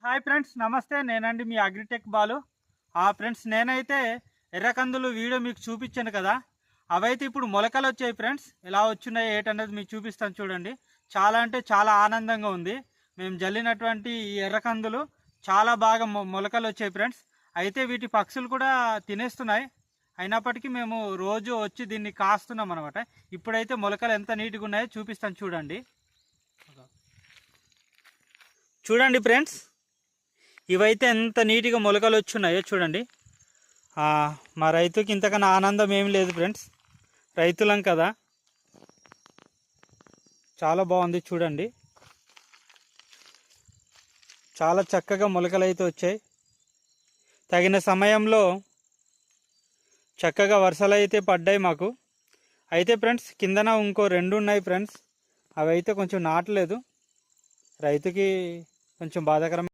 Hi friends, నమస్తే. నేనండి మీ agritech Balu. Friends, నేనైతే ఎర్రకందులు వీడియో మీకు చూపించాను కదా, అవైతే ఇప్పుడు మొలకలు వచ్చాయి ఫ్రెండ్స్. ఎలా వచ్చినాయి ఏటనేది మీకు చూపిస్తాను చూడండి. చాలా అంటే చాలా ఆనందంగా ఉంది. మేము జల్లినటువంటి ఈ ఎర్రకందులు చాలా బాగా మొలకలు వచ్చాయి ఫ్రెండ్స్. అయితే వీటి పక్షులు కూడా తినేస్తున్నాయి. అయినప్పటికీ మేము రోజు వచ్చి దీన్ని కాస్తున్నాం అనమాట. ఇప్పుడైతే మొలకలు ఎంత నీట్గా ఉన్నాయో చూపిస్తాను చూడండి. చూడండి ఫ్రెండ్స్, ఇవైతే ఎంత నీట్గా మొలకలు వచ్చున్నాయో చూడండి. మా రైతుకి ఇంతకన్నా ఆనందం ఏం లేదు ఫ్రెండ్స్. రైతులం కదా. చాలా బాగుంది చూడండి. చాలా చక్కగా మొలకలు అయితే వచ్చాయి. తగిన సమయంలో చక్కగా వర్షాలు అయితే పడ్డాయి మాకు. అయితే ఫ్రెండ్స్, కిందన ఇంకో 2 ఉన్నాయి ఫ్రెండ్స్. అవి అయితే కొంచెం నాటలేదు. రైతుకి కొంచెం బాధాకరం.